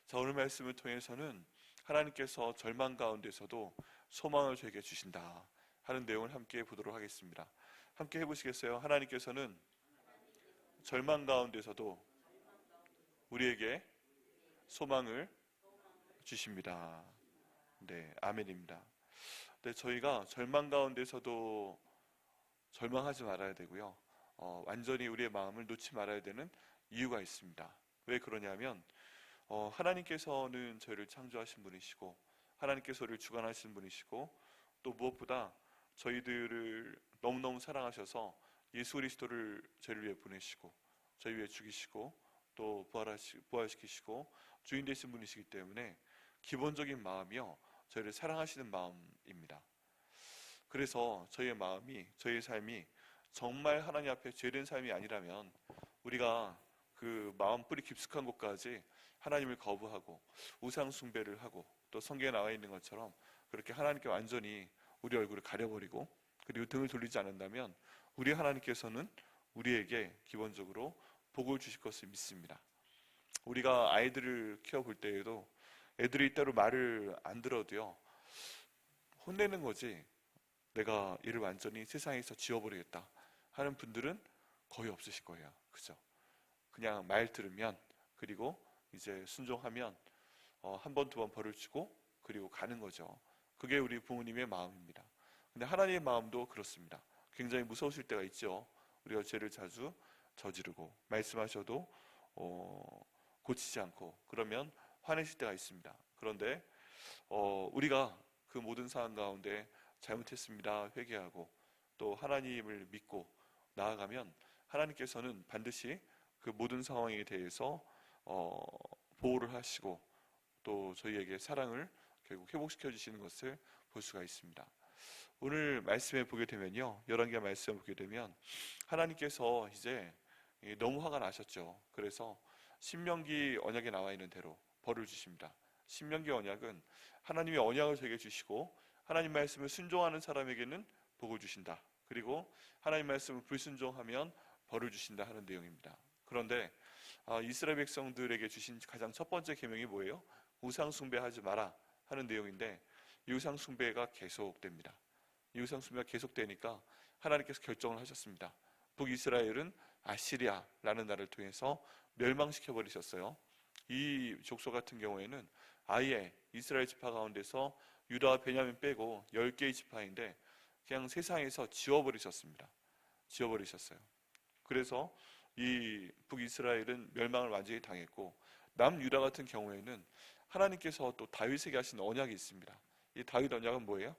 자, 오늘 말씀을 통해서는 하나님께서 절망 가운데서도 소망을 저에게 주신다 하는 내용을 함께 보도록 하겠습니다. 함께 해보시겠어요? 하나님께서는 절망 가운데서도 우리에게 소망을 주십니다. 네, 아멘입니다. 네, 저희가 절망 가운데서도 절망하지 말아야 되고요. 완전히 우리의 마음을 놓지 말아야 되는 이유가 있습니다. 왜 그러냐면 하나님께서는 저희를 창조하신 분이시고 하나님께서 우리를 주관하신 분이시고 또 무엇보다 저희들을 너무너무 사랑하셔서 예수 그리스도를 저희를 위해 보내시고 저희 위해 죽이시고 또 부활시키시고 주인 되신 분이시기 때문에 기본적인 마음이요, 저희를 사랑하시는 마음입니다. 그래서 저희의 마음이, 저희의 삶이 정말 하나님 앞에 죄된 삶이 아니라면 우리가 그 마음 뿌리 깊숙한 곳까지 하나님을 거부하고 우상 숭배를 하고 또 성경에 나와 있는 것처럼 그렇게 하나님께 완전히 우리 얼굴을 가려버리고 그리고 등을 돌리지 않는다면 우리 하나님께서는 우리에게 기본적으로 복을 주실 것을 믿습니다. 우리가 아이들을 키워볼 때에도 애들이 때로 말을 안 들어도요, 혼내는 거지 내가 이를 완전히 세상에서 지워버리겠다 하는 분들은 거의 없으실 거예요. 그죠? 그냥 말 들으면 그리고 이제 순종하면 한 번, 두 번 벌을 주고 그리고 가는 거죠. 그게 우리 부모님의 마음입니다. 근데 하나님의 마음도 그렇습니다. 굉장히 무서우실 때가 있죠. 우리가 죄를 자주 저지르고 말씀하셔도 고치지 않고 그러면 화내실 때가 있습니다. 그런데 우리가 그 모든 상황 가운데 잘못했습니다 회개하고 또 하나님을 믿고 나아가면 하나님께서는 반드시 그 모든 상황에 대해서 보호를 하시고 또 저희에게 사랑을 결국 회복시켜 주시는 것을 볼 수가 있습니다. 오늘 말씀에 보게 되면요, 열왕기하 말씀에 보게 되면 하나님께서 이제 너무 화가 나셨죠. 그래서 신명기 언약에 나와 있는 대로 벌을 주십니다. 신명기 언약은 하나님의 언약을 저에게 주시고 하나님 말씀을 순종하는 사람에게는 복을 주신다. 그리고 하나님 말씀을 불순종하면 벌을 주신다 하는 내용입니다. 그런데 이스라엘 백성들에게 주신 가장 첫 번째 계명이 뭐예요? 우상 숭배하지 마라 하는 내용인데 이 우상 숭배가 계속됩니다. 이 우상 숭배가 계속되니까 하나님께서 결정을 하셨습니다. 북이스라엘은 아시리아라는 나라를 통해서 멸망시켜 버리셨어요. 이 족속 같은 경우에는 아예 이스라엘 지파 가운데서 유다와 베냐민 빼고 10개의 지파인데 그냥 세상에서 지워버리셨습니다. 지워버리셨어요. 그래서 이 북이스라엘은 멸망을 완전히 당했고 남유다 같은 경우에는 하나님께서 또 다윗에게 하신 언약이 있습니다. 이 다윗 언약은 뭐예요?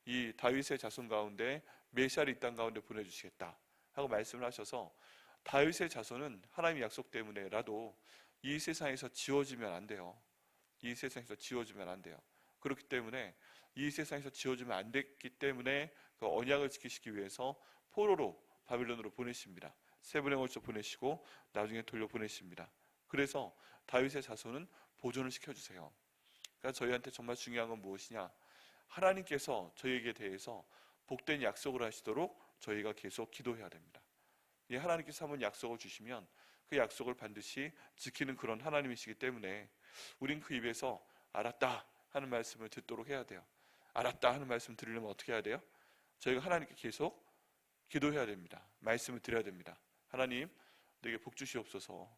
이 다윗의 자손 가운데 메시아를 이 땅 가운데 보내주시겠다 하고 말씀을 하셔서 다윗의 자손은 하나님의 약속 때문에라도 이 세상에서 지워지면 안 돼요. 이 세상에서 지워지면 안 돼요. 그렇기 때문에 이 세상에서 지워지면 안 됐기 때문에 그 언약을 지키시기 위해서 포로로 바빌론으로 보내십니다. 3번에 걸쳐 보내시고 나중에 돌려보내십니다. 그래서 다윗의 자손은 보존을 시켜주세요. 그러니까 저희한테 정말 중요한 건 무엇이냐? 하나님께서 저희에게 대해서 복된 약속을 하시도록 저희가 계속 기도해야 됩니다. 이 하나님께서 한번 약속을 주시면 그 약속을 반드시 지키는 그런 하나님이시기 때문에 우린 그 입에서 알았다 하는 말씀을 듣도록 해야 돼요. 알았다 하는 말씀을 들으려면 어떻게 해야 돼요? 저희가 하나님께 계속 기도해야 됩니다. 말씀을 드려야 됩니다. 하나님, 내게 복 주시옵소서.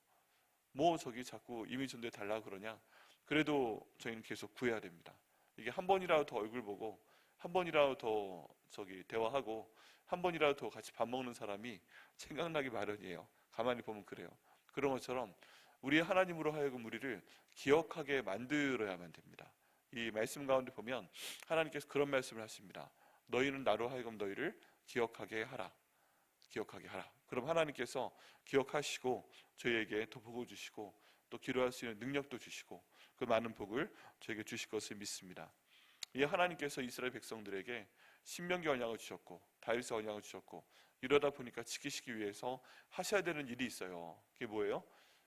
뭐 저기 자꾸 이미 전도해 달라고 그러냐? 그래도 저희는 계속 구해야 됩니다. 이게 한 번이라도 더 얼굴 보고 한 번이라도 더 저기 대화하고 한 번이라도 더 같이 밥 먹는 사람이 생각나기 마련이에요. 가만히 보면 그래요. 그런 것처럼 우리 하나님으로 하여금 우리를 기억하게 만들어야만 됩니다. 이 말씀 가운데 보면 하나님께서 그런 말씀을 하십니다. 너희는 나로 하여금 너희를 기억하게 하라. 기억하게 하라. 그럼 하나님께서 기억하시고 저희에게 더 복을 주시고 또 기도할 수 있는 능력도 주시고 그 많은 복을 저에게 주실 것을 믿습니다. 이 하나님께서 이스라엘 백성들에게 신명기 언약을 주셨고 다윗의 언약을 주셨고 이러다 보니까 지키시기 위해서 하셔야 되는 일이 있어요. 그게 뭐예요?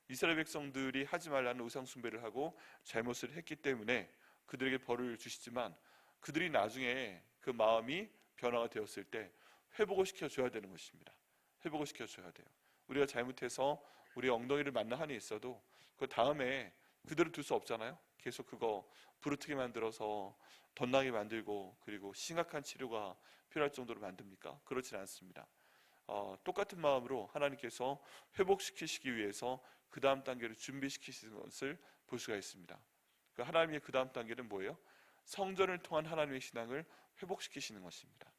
이스라엘 백성들이 하지 말라는 우상 숭배를 하고 잘못을 했기 때문에 그들에게 벌을 주시지만 그들이 나중에 그 마음이 변화가 되었을 때 회복을 시켜줘야 되는 것입니다. 회복을 시켜줘야 돼요. 우리가 잘못해서 우리 엉덩이를 맞는 한이 있어도 그 다음에 그대로 둘 수 없잖아요. 계속 그거 부르트게 만들어서 덧나게 만들고 그리고 심각한 치료가 필요할 정도로 만듭니까? 그렇진 않습니다. 똑같은 마음으로 하나님께서 회복시키시기 위해서 그 다음 단계를 준비시키시는 것을 볼 수가 있습니다. 그 하나님의 그 다음 단계는 뭐예요? 성전을 통한 하나님의 신앙을 회복시키시는 것입니다.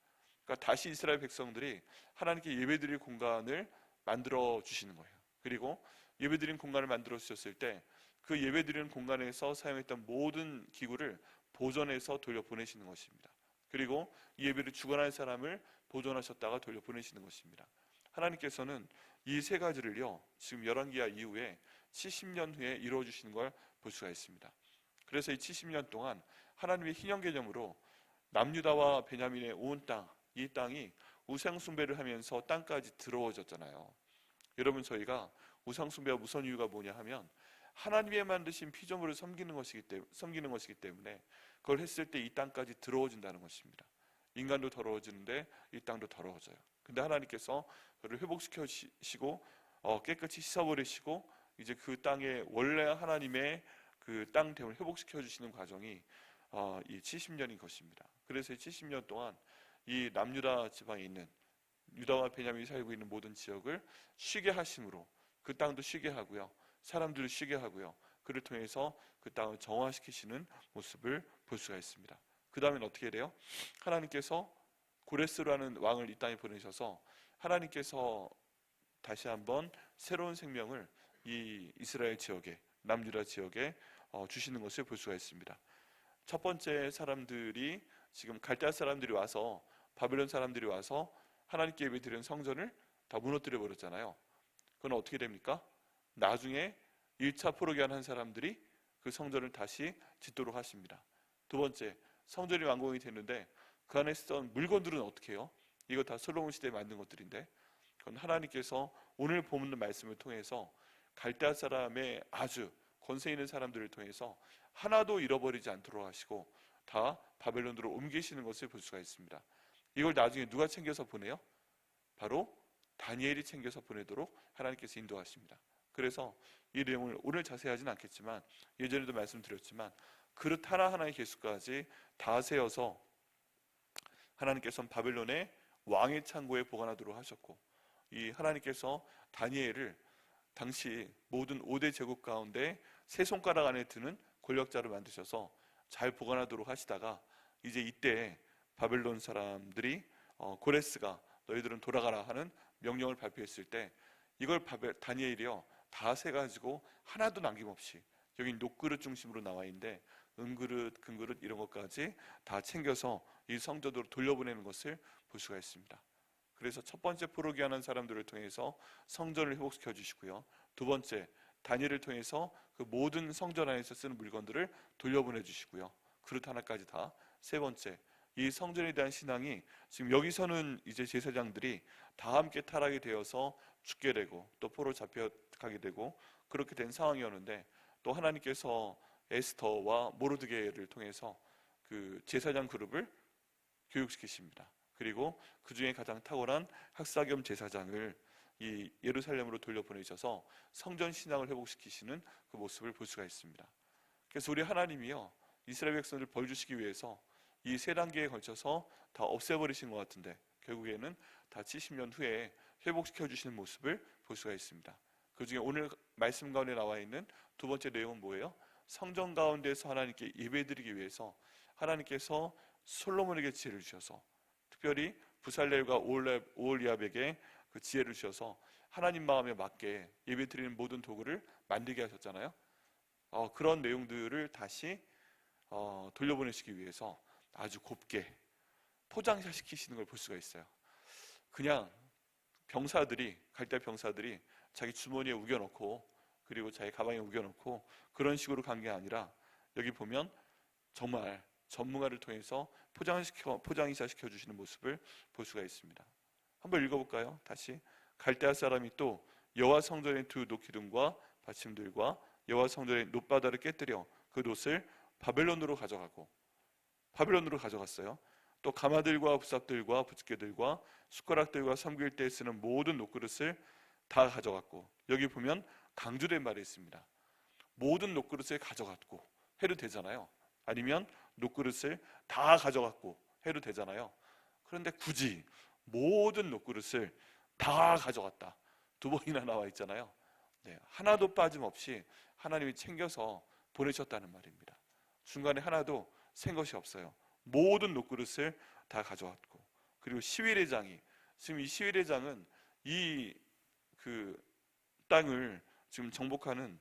그러니까 다시 이스라엘 백성들이 하나님께 예배드릴 공간을 만들어 주시는 거예요. 그리고 예배드린 공간을 만들어 주셨을 때 그 예배드리는 공간에서 사용했던 모든 기구를 보존해서 돌려보내시는 것입니다. 그리고 이 예배를 주관할 사람을 보존하셨다가 돌려보내시는 것입니다. 하나님께서는 이 세 가지를요, 지금 열왕기하 이후에 70년 후에 이루어 주시는 걸 볼 수가 있습니다. 그래서 이 70년 동안 하나님의 희년 개념으로 남유다와 베냐민의 온 땅, 이 땅이 우상 숭배를 하면서 땅까지 더러워졌잖아요. 여러분, 저희가 우상 숭배가 무서운 이유가 뭐냐 하면 하나님의 만드신 피조물을 섬기는 것이기 때문에 그걸 했을 때 이 땅까지 더러워진다는 것입니다. 인간도 더러워지는데 이 땅도 더러워져요. 근데 하나님께서 그를 회복시켜 주시고 깨끗이 씻어버리시고 이제 그 땅에 원래 하나님의 그 땅 됨을 회복시켜 주시는 과정이 이 70년인 것입니다. 그래서 이 70년 동안 이 남유다 지방에 있는 유다와 베냐민이 살고 있는 모든 지역을 쉬게 하심으로 그 땅도 쉬게 하고요, 사람들을 쉬게 하고요, 그를 통해서 그 땅을 정화시키시는 모습을 볼 수가 있습니다. 그 다음엔 어떻게 돼요? 하나님께서 고레스라는 왕을 이 땅에 보내셔서 하나님께서 다시 한번 새로운 생명을 이 이스라엘 지역에, 남유다 지역에 주시는 것을 볼 수가 있습니다. 첫 번째 사람들이 지금 갈대아 사람들이 와서, 바벨론 사람들이 와서 하나님께 예배드리는 성전을 다 무너뜨려 버렸잖아요. 그건 어떻게 됩니까? 나중에 1차 포로기한 한 사람들이 그 성전을 다시 짓도록 하십니다. 두 번째, 성전이 완공이 됐는데 그 안에 쓰던 물건들은 어떻게 해요? 이거 다 솔로몬 시대에 만든 것들인데 그건 하나님께서 오늘 보는 말씀을 통해서 갈대아 사람의 아주 권세 있는 사람들을 통해서 하나도 잃어버리지 않도록 하시고 다 바벨론으로 옮기시는 것을 볼 수가 있습니다. 이걸 나중에 누가 챙겨서 보내요? 바로 다니엘이 챙겨서 보내도록 하나님께서 인도하십니다. 그래서 이 내용을 오늘 자세히 하진 않겠지만 예전에도 말씀드렸지만 그릇 하나하나의 개수까지 다 세어서 하나님께서는 바벨론의 왕의 창고에 보관하도록 하셨고, 이 하나님께서 다니엘을 당시 모든 5대 제국 가운데 세 손가락 안에 드는 권력자로 만드셔서 잘 보관하도록 하시다가 이제 이때 바벨론 사람들이 고레스가 너희들은 돌아가라 하는 명령을 발표했을 때 이걸 다니엘이요 다 세가지고 하나도 남김없이, 여기 녹그릇 중심으로 나와 있는데 은그릇, 금그릇 이런 것까지 다 챙겨서 이 성전으로 돌려보내는 것을 볼 수가 있습니다. 그래서 첫 번째 포로기하는 사람들을 통해서 성전을 회복시켜 주시고요, 두 번째 다니엘을 통해서 그 모든 성전 안에서 쓰는 물건들을 돌려보내 주시고요, 그릇 하나까지 다, 세 번째 이 성전에 대한 신앙이 지금 여기서는 이제 제사장들이 다 함께 타락이 되어서 죽게 되고 또 포로 잡혀가게 되고 그렇게 된 상황이었는데 또 하나님께서 에스더와 모르드게를 통해서 그 제사장 그룹을 교육시키십니다. 그리고 그 중에 가장 탁월한 학사겸 제사장을 이 예루살렘으로 돌려보내셔서 성전 신앙을 회복시키시는 그 모습을 볼 수가 있습니다. 그래서 우리 하나님이요 이스라엘 백성을 벌 주시기 위해서 이 세 단계에 걸쳐서 다 없애버리신 것 같은데 결국에는 다 70년 후에 회복시켜 주시는 모습을 볼 수가 있습니다. 그 중에 오늘 말씀 가운데 나와 있는 두 번째 내용은 뭐예요? 성전 가운데서 하나님께 예배드리기 위해서 하나님께서 솔로몬에게 지혜를 주셔서, 특별히 부살렐과 오홀리압에게 그 지혜를 주셔서 하나님 마음에 맞게 예배드리는 모든 도구를 만들게 하셨잖아요. 그런 내용들을 다시 돌려보내시기 위해서 아주 곱게 포장시키시는 걸 볼 수가 있어요. 그냥 병사들이, 갈대 병사들이 자기 주머니에 우겨놓고 그리고 자기 가방에 우겨놓고 그런 식으로 간 게 아니라 여기 보면 정말 전문가를 통해서 포장이사 시켜주시는 모습을 볼 수가 있습니다. 한번 읽어볼까요? 다시. 갈대아 사람이 또 여호와 성전의 두 노기둥과 받침들과 여호와 성전의 놋바다를 깨뜨려 그 놋을 바벨론으로 가져갔어요. 또 가마들과 부삽들과 부츠개들과 숟가락들과 섬길 때 쓰는 모든 놋그릇을 다 가져갔고, 여기 보면 강조된 말이 있습니다. 모든 녹그릇을 가져갔고 해도 되잖아요. 아니면 녹그릇을 다 가져갔고 해도 되잖아요. 그런데 굳이 모든 녹그릇을 다 가져갔다. 두 번이나 나와 있잖아요. 네, 하나도 빠짐없이 하나님이 챙겨서 보내셨다는 말입니다. 중간에 하나도 샌 것이 없어요. 모든 녹그릇을 다 가져왔고, 그리고 시위대장이, 지금 이 시위대장은 이 그 땅을 지금 정복하는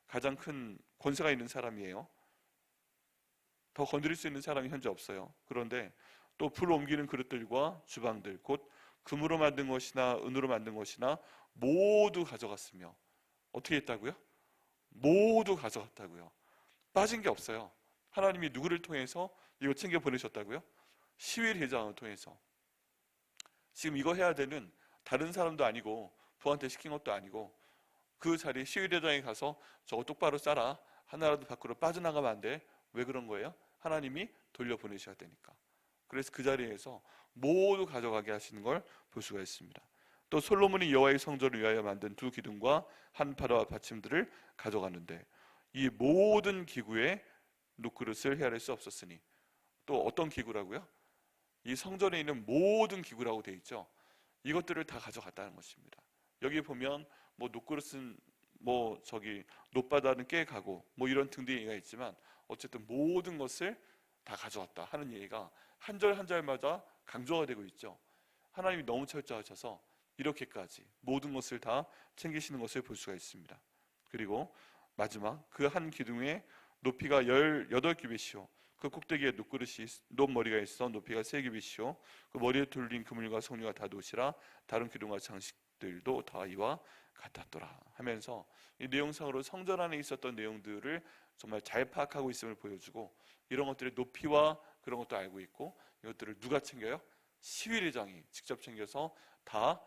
가장 큰 권세가 있는 사람이에요. 더 건드릴 수 있는 사람이 현재 없어요. 그런데 또 불 옮기는 그릇들과 주방들, 곧 금으로 만든 것이나 은으로 만든 것이나 모두 가져갔으며, 어떻게 했다고요? 모두 가져갔다고요. 빠진 게 없어요. 하나님이 누구를 통해서 이거 챙겨 보내셨다고요? 시위대장을 통해서. 지금 이거 해야 되는 다른 사람도 아니고 부한테 시킨 것도 아니고, 그 자리에 시위대장에 가서 저거 똑바로 싸라, 하나라도 밖으로 빠져나가면 안 돼. 왜 그런 거예요? 하나님이 돌려보내셔야 되니까. 그래서 그 자리에서 모두 가져가게 하시는 걸 볼 수가 있습니다. 또 솔로몬이 여호와의 성전을 위하여 만든 두 기둥과 한 파도와 받침들을 가져가는데, 이 모든 기구에 녹그릇을 헤아릴 수 없었으니, 또 어떤 기구라고요? 이 성전에 있는 모든 기구라고 되어 있죠. 이것들을 다 가져갔다는 것입니다. 여기 보면 뭐 녹그릇은 뭐 저기 놋바다는 깨가고 뭐 이런 등등의 얘기가 있지만, 어쨌든 모든 것을 다 가져왔다 하는 얘기가 한 절 한 절마다 강조가 되고 있죠. 하나님이 너무 철저하셔서 이렇게까지 모든 것을 다 챙기시는 것을 볼 수가 있습니다. 그리고 마지막 그 한 기둥의 높이가 18규빗이요, 그 꼭대기에 녹그릇이 녹머리가 있어 높이가 3규빗이요, 그 머리에 둘린 그물과 석류가 다 놋이라 다른 기둥과 장식들도 다 이와 같았더라 하면서, 이 내용상으로 성전 안에 있었던 내용들을 정말 잘 파악하고 있음을 보여주고, 이런 것들의 높이와 그런 것도 알고 있고, 이것들을 누가 챙겨요? 시위대장이 직접 챙겨서 다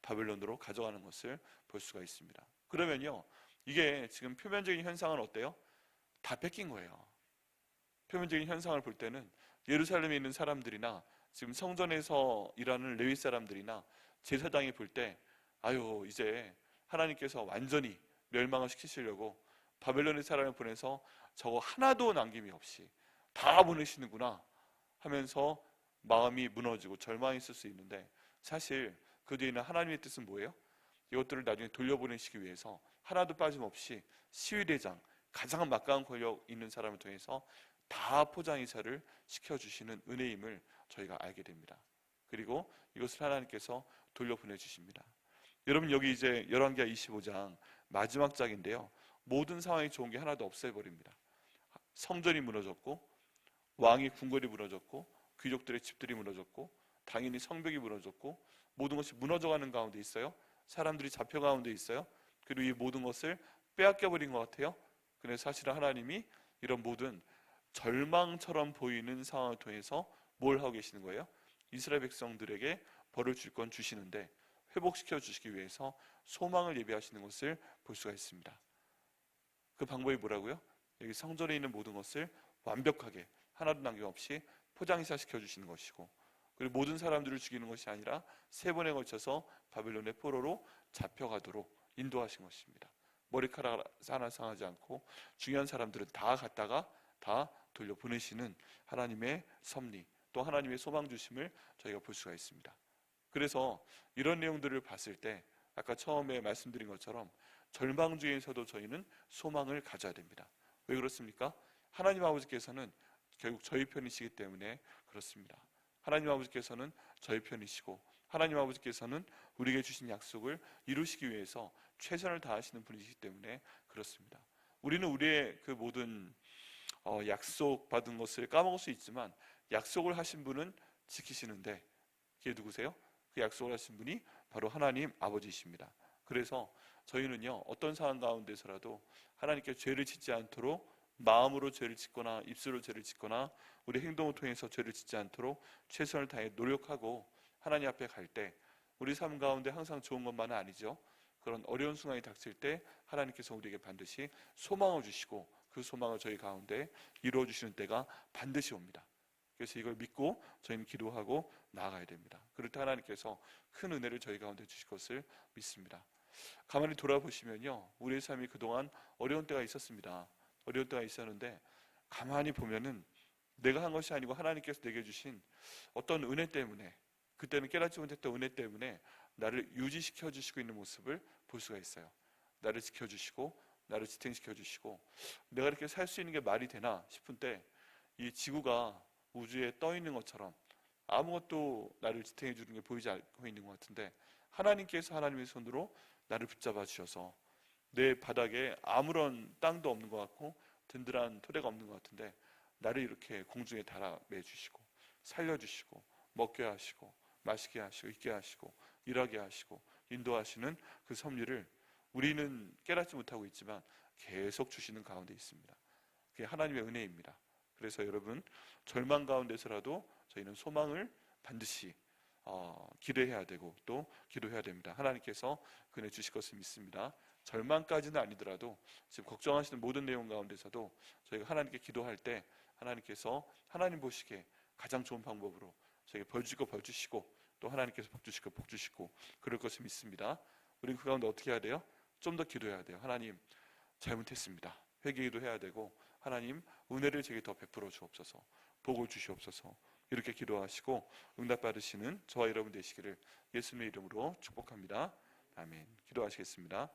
바벨론으로 가져가는 것을 볼 수가 있습니다. 그러면요, 이게 지금 표면적인 현상은 어때요? 다 뺏긴 거예요. 표면적인 현상을 볼 때는 예루살렘에 있는 사람들이나 지금 성전에서 일하는 레위 사람들이나 제사장이 볼 때, 아유, 이제 하나님께서 완전히 멸망을 시키시려고 바벨론의 사람을 보내서 저거 하나도 남김이 없이 다 보내시는구나 하면서 마음이 무너지고 절망이 있을 수 있는데, 사실 그 뒤에는 하나님의 뜻은 뭐예요? 이것들을 나중에 돌려보내시기 위해서 하나도 빠짐없이 시위대장, 가장 막강한 권력 있는 사람을 통해서 다 포장이사를 시켜주시는 은혜임을 저희가 알게 됩니다. 그리고 이것을 하나님께서 돌려보내주십니다. 여러분, 여기 이제 열왕기하 25장 마지막 장인데요, 모든 상황이 좋은 게 하나도 없애버립니다. 성전이 무너졌고, 왕의 궁궐이 무너졌고, 귀족들의 집들이 무너졌고, 당연히 성벽이 무너졌고, 모든 것이 무너져가는 가운데 있어요. 사람들이 잡혀가는 가운데 있어요. 그리고 이 모든 것을 빼앗겨버린 것 같아요. 그래서 사실은 하나님이 이런 모든 절망처럼 보이는 상황을 통해서 뭘 하고 계시는 거예요? 이스라엘 백성들에게 벌을 줄 건 주시는데, 회복시켜 주시기 위해서 소망을 예비하시는 것을 볼 수가 있습니다. 그 방법이 뭐라고요? 여기 성전에 있는 모든 것을 완벽하게 하나도 남김없이 포장이사 시켜주시는 것이고, 그리고 모든 사람들을 죽이는 것이 아니라 3번에 걸쳐서 바벨론의 포로로 잡혀가도록 인도하신 것입니다. 머리카락 하나 상하지 않고 중요한 사람들은 다 갔다가 다 돌려보내시는 하나님의 섭리, 또 하나님의 소망 주심을 저희가 볼 수가 있습니다. 그래서 이런 내용들을 봤을 때 아까 처음에 말씀드린 것처럼 절망 중에서도 저희는 소망을 가져야 됩니다. 왜 그렇습니까? 하나님 아버지께서는 결국 저희 편이시기 때문에 그렇습니다. 하나님 아버지께서는 저희 편이시고, 하나님 아버지께서는 우리에게 주신 약속을 이루시기 위해서 최선을 다하시는 분이시기 때문에 그렇습니다. 우리는 우리의 그 모든 약속받은 것을 까먹을 수 있지만, 약속을 하신 분은 지키시는데, 그게 누구세요? 그 약속을 하신 분이 바로 하나님 아버지이십니다. 그래서 저희는요, 어떤 상황 가운데서라도 하나님께 죄를 짓지 않도록 마음으로 죄를 짓거나 입술로 죄를 짓거나 우리 행동을 통해서 죄를 짓지 않도록 최선을 다해 노력하고 하나님 앞에 갈 때, 우리 삶 가운데 항상 좋은 것만은 아니죠. 그런 어려운 순간이 닥칠 때 하나님께서 우리에게 반드시 소망을 주시고, 그 소망을 저희 가운데 이루어 주시는 때가 반드시 옵니다. 그래서 이걸 믿고 저희는 기도하고 나아가야 됩니다. 그럴 때 하나님께서 큰 은혜를 저희 가운데 주실 것을 믿습니다. 가만히 돌아보시면요, 우리의 삶이 그동안 어려운 때가 있었습니다. 어려운 때가 있었는데 가만히 보면은 내가 한 것이 아니고 하나님께서 내게 주신 어떤 은혜 때문에, 그때는 깨닫지 못했던 은혜 때문에 나를 유지시켜 주시고 있는 모습을 볼 수가 있어요. 나를 지켜주시고 나를 지탱시켜 주시고, 내가 이렇게 살 수 있는 게 말이 되나 싶은 때 이 지구가 우주에 떠 있는 것처럼 아무것도 나를 지탱해 주는 게 보이지 않고 있는 것 같은데, 하나님께서 하나님의 손으로 나를 붙잡아 주셔서 내 바닥에 아무런 땅도 없는 것 같고 든든한 토대가 없는 것 같은데 나를 이렇게 공중에 달아매 주시고 살려주시고 먹게 하시고 마시게 하시고 입게 하시고 일하게 하시고 인도하시는 그 섭리를 우리는 깨닫지 못하고 있지만 계속 주시는 가운데 있습니다. 그게 하나님의 은혜입니다. 그래서 여러분, 절망 가운데서라도 저희는 소망을 반드시 기대해야 되고 또 기도해야 됩니다. 하나님께서 그 은혜 주실 것을 믿습니다. 절망까지는 아니더라도 지금 걱정하시는 모든 내용 가운데서도 저희가 하나님께 기도할 때 하나님께서 하나님 보시기에 가장 좋은 방법으로 저희가 벌 주시고 벌 주시고 또 하나님께서 복 주시고 복 주시고 그럴 것을 믿습니다. 우리는 그 가운데 어떻게 해야 돼요? 좀 더 기도해야 돼요. 하나님, 잘못했습니다. 회개기도 해야 되고, 하나님 은혜를 제게 더 베풀어 주옵소서, 복을 주시옵소서, 이렇게 기도하시고 응답 받으시는 저와 여러분 되시기를 예수님의 이름으로 축복합니다. 아멘. 기도하시겠습니다.